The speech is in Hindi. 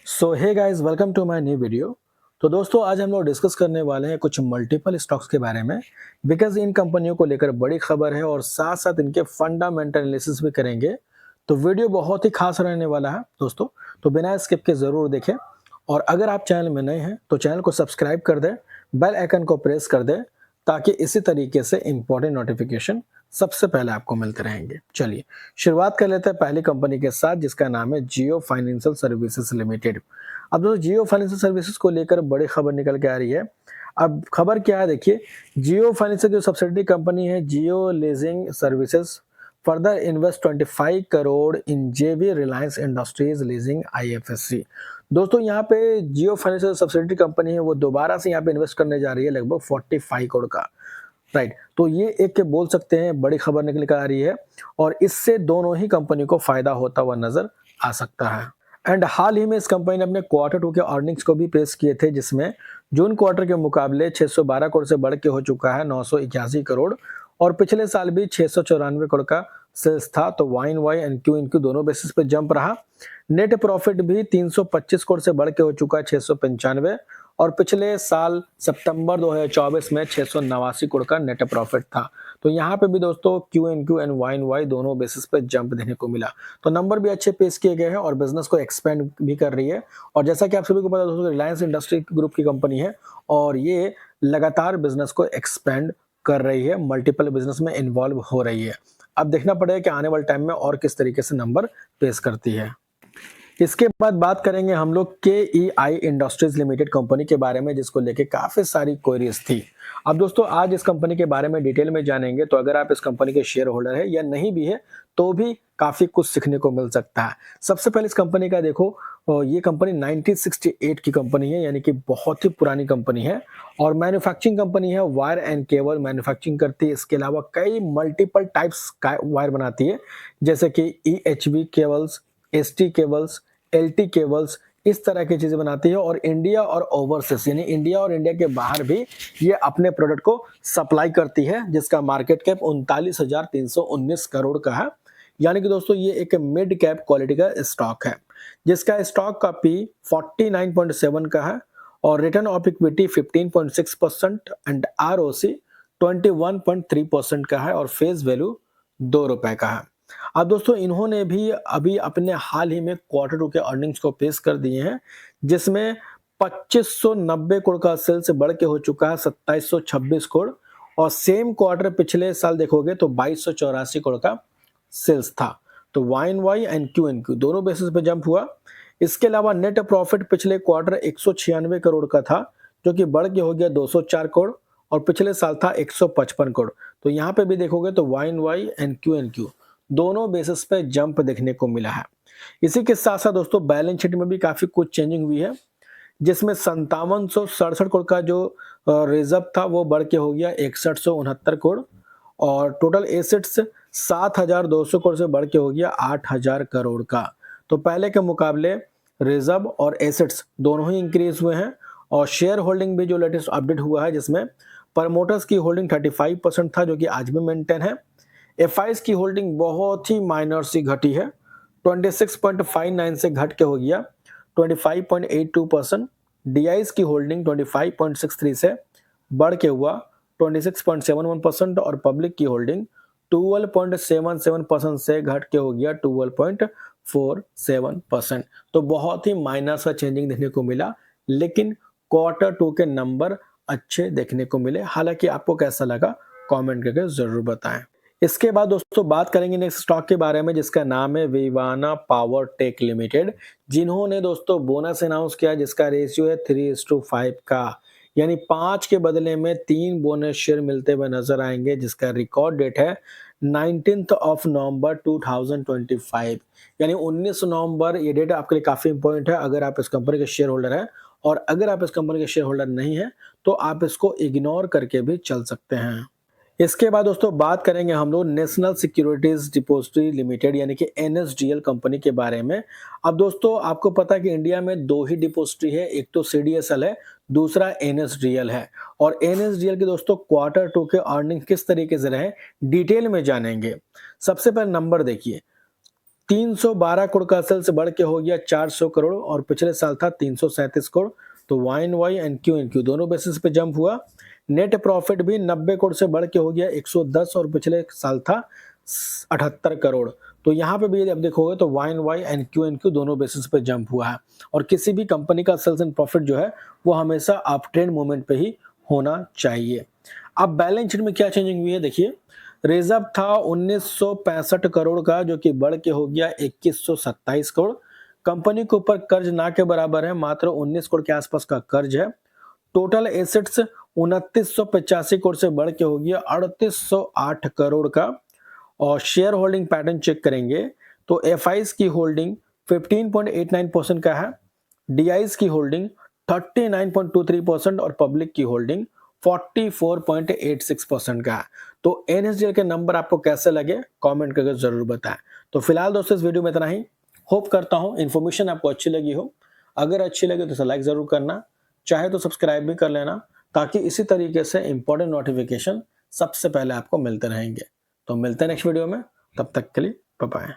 So hey guys, welcome to my new video. तो दोस्तों, आज हम लोग डिस्कस करने वाले हैं कुछ मल्टीपल स्टॉक्स के बारे में, बिकॉज इन कंपनियों को लेकर बड़ी खबर है और साथ साथ इनके फंडामेंटल एनालिसिस भी करेंगे। तो वीडियो बहुत ही खास रहने वाला है दोस्तों, तो बिना स्किप के ज़रूर देखें। और अगर आप चैनल में नए हैं तो चैनल को सब्सक्राइब कर दें, बेल आइकन को प्रेस कर दें, ताकि इसी तरीके से इंपॉर्टेंट नोटिफिकेशन सबसे पहले आपको मिलते रहेंगे। चलिए शुरुआत कर लेते हैं पहली कंपनी के साथ, जिसका नाम है जियो फाइनेंशियल सर्विसेज लिमिटेड। अब दोस्तों, जियो फाइनेंशियल सर्विसेज को लेकर बड़ी खबर निकल के आ रही है। अब खबर क्या है, देखिए। जियो फाइनेंशियल की सब्सिडरी कंपनी है Jio leasing services further invest 25 crore in JV Reliance industries leasing IFSC. दोस्तों, यहाँ पे जियो फाइनेंशियल सब्सिडरी कंपनी है, वो दोबारा से यहाँ पे इन्वेस्ट करने जा रही है लगभग 45 करोड़ का। राइट, तो ये एक के बोल सकते हैं बड़ी खबर निकल कर आ रही है, और इससे दोनों ही कंपनी को फायदा होता हुआ नजर आ सकता है। एंड हाल ही में इस कंपनी ने अपने क्वार्टर टू के अर्निंग्स को भी पेश किए थे, जिसमें जून क्वार्टर के मुकाबले 612 करोड़ से बढ़ के हो चुका है 981 करोड़, और पिछले साल भी 694 करोड़ का सेल्स था। तो Y on Y and Q in Q दोनों बेसिस पे जंप रहा। नेट प्रॉफिट भी 325 करोड़ से बढ़ के हो चुका है 695, और पिछले साल सितंबर 2024 में 689 करोड़ का नेट प्रॉफिट था। तो यहाँ पे भी दोस्तों Q n Q and Y on Y दोनों बेसिस पे जंप देने को मिला। तो नंबर भी अच्छे पेश किए गए हैं और बिजनेस को एक्सपेंड भी कर रही है। और जैसा कि आप सभी को पता है दोस्तों, रिलायंस इंडस्ट्री ग्रुप की कंपनी है, और ये लगातार बिजनेस को एक्सपेंड कर रही है, मल्टीपल बिजनेस में इन्वॉल्व हो रही है। अब देखना पड़ेगा कि आने वाले टाइम में और किस तरीके से नंबर पेश करती है। इसके बाद बात करेंगे हम लोग KEI इंडस्ट्रीज लिमिटेड कंपनी के बारे में, जिसको लेके काफी सारी क्वेरीज थी। अब दोस्तों, आज इस कंपनी के बारे में डिटेल में जानेंगे। तो अगर आप इस कंपनी के शेयर होल्डर है या नहीं भी है, तो भी काफी कुछ सीखने को मिल सकता है। सबसे पहले इस कंपनी का देखो, ये कंपनी 1968 की कंपनी है, यानी कि बहुत ही पुरानी कंपनी है, और मैन्युफैक्चरिंग कंपनी है, वायर एंड केबल मैन्युफैक्चरिंग करती है। इसके अलावा कई मल्टीपल टाइप्स का वायर बनाती है, जैसे कि EHV cables, ST cables, LT cables, इस तरह की चीजें बनाती है। और इंडिया और ओवरसीज, यानी इंडिया और इंडिया के बाहर भी ये अपने प्रोडक्ट को सप्लाई करती है, जिसका मार्केट कैप 39,319 करोड़ का है। यानी कि दोस्तों, ये एक मिड कैप क्वालिटी का स्टॉक है, जिसका स्टॉक का P 49.7 का है, और return of equity 15.6% and ROC 21.3% का है, और फेस वैल्यू ₹2 का है। अब दोस्तों, इन्होंने भी अभी अपने हाल ही में क्वार्टर टू के अर्निंग्स को पेश कर दिए हैं, जिसमें 2590 करोड़ का सेल से बढ़ के हो चुका है 2726 करोड़, और सेम क्वार्टर पिछले साल देखोगे तो 2284 करोड़ का सेल्स था। तो Y on Y and Q n Q दोनों बेसिस पे जंप हुआ। इसके अलावा नेट प्रॉफिट पिछले क्वार्टर 196 करोड़ का था, जो कि बढ़ के हो गया 204 करोड़, और पिछले साल था 155 करोड़। तो यहाँ पे भी देखोगे तो Y on Y and Q n Q दोनों बेसिस पे जंप देखने को मिला है। इसी के साथ साथ दोस्तों, बैलेंस शीट में भी काफी कुछ चेंजिंग हुई है, जिसमें 5767 करोड़ का जो रिजर्व था वो बढ़ के हो गया 6169 करोड़, और टोटल एसेट्स 7200 करोड़ से बढ़ के हो गया 8000 करोड़ का। तो पहले के मुकाबले रिजर्व और एसेट्स दोनों ही इंक्रीज हुए हैं। और शेयर होल्डिंग भी जो लेटेस्ट अपडेट हुआ है, जिसमें प्रमोटर्स की होल्डिंग 35% था, जो कि आज भी मेंटेन है। FIs की होल्डिंग बहुत ही माइनर सी घटी है, 26.59 से घट के हो गया 25.82%। DIs की होल्डिंग 25.63 से बढ़ के हुआ 26.71%, और पब्लिक की होल्डिंग 12.77% से घट के हो गया 12.47%। तो बहुत ही माइनर सा चेंजिंग देखने को मिला, लेकिन क्वार्टर टू के नंबर अच्छे देखने को मिले। हालांकि आपको कैसा लगा, कमेंट करके जरूर बताएं। इसके बाद दोस्तों, बात करेंगे नेक्स्ट स्टॉक के बारे में, जिसका नाम है विवाना पावर टेक लिमिटेड, जिन्होंने दोस्तों बोनस अनाउंस किया, जिसका रेशियो है 3:5 का, यानी 5 के बदले में 3 बोनस शेयर मिलते हुए नजर आएंगे, जिसका रिकॉर्ड डेट है 19 नवंबर 2025, यानी 19 नवंबर। ये डेट आपके लिए काफी इंपॉर्टेंट है अगर आप इस कंपनी के शेयर होल्डर हैं, और अगर आप इस कंपनी के शेयर होल्डर नहीं है तो आप इसको इग्नोर करके भी चल सकते हैं। इसके बाद दोस्तों, बात करेंगे हम लोग नेशनल सिक्योरिटीज डिपॉजिटरी लिमिटेड, यानी कि NSDL कंपनी के बारे में। अब दोस्तों, आपको पता है कि इंडिया में 2 ही डिपॉजिटरी है, एक तो CDSL है, दूसरा NSDL है। और NSDL के दोस्तों क्वार्टर टू के अर्निंग किस तरीके से रहे, डिटेल में जानेंगे। सबसे पहले नंबर देखिए, 312 करोड़ का सेल्स बढ़ के हो गया 400 करोड़ और पिछले साल था 337 करोड़। तो YoY एंड QoQ दोनों बेसिस पे जंप हुआ। नेट प्रॉफिट भी 90 करोड़ से बढ़ के हो गया 110 और पिछले साल था 78 करोड़। तो यहाँ पे भी अब देखोगे तो YoY एंड QoQ दोनों बेसिस पे जंप हुआ है। और किसी भी कंपनी का सेल्स एंड प्रॉफिट जो है वो हमेशा अप ट्रेंड मोमेंट पे ही होना चाहिए। अब बैलेंस शीट में क्या चेंजिंग हुई है देखिए, रिजर्व था 1965 करोड़ का जो कि बढ़ के हो गया 2127 करोड़। कंपनी के ऊपर कर्ज ना के बराबर है, मात्र 19 करोड़ के आसपास का कर्ज है। टोटल एसेट्स 2985 करोड़ से बढ़ के हो गया 3808 करोड़ का। और शेयर होल्डिंग पैटर्न चेक करेंगे तो एफआईज की होल्डिंग 15.89% का है, डीआईज की होल्डिंग 39.23% और पब्लिक की होल्डिंग 44.86% का है। तो एनएसडीएल के नंबर आपको कैसे लगे कमेंट करके जरूर बताएं। तो फिलहाल दोस्तों इस वीडियो में इतना ही। होप करता हूं इन्फॉर्मेशन आपको अच्छी लगी हो। अगर अच्छी लगे तो लाइक जरूर करना, चाहे तो सब्सक्राइब भी कर लेना ताकि इसी तरीके से इंपॉर्टेंट नोटिफिकेशन सबसे पहले आपको मिलते रहेंगे। तो मिलते हैं नेक्स्ट वीडियो में, तब तक के लिए बाय बाय।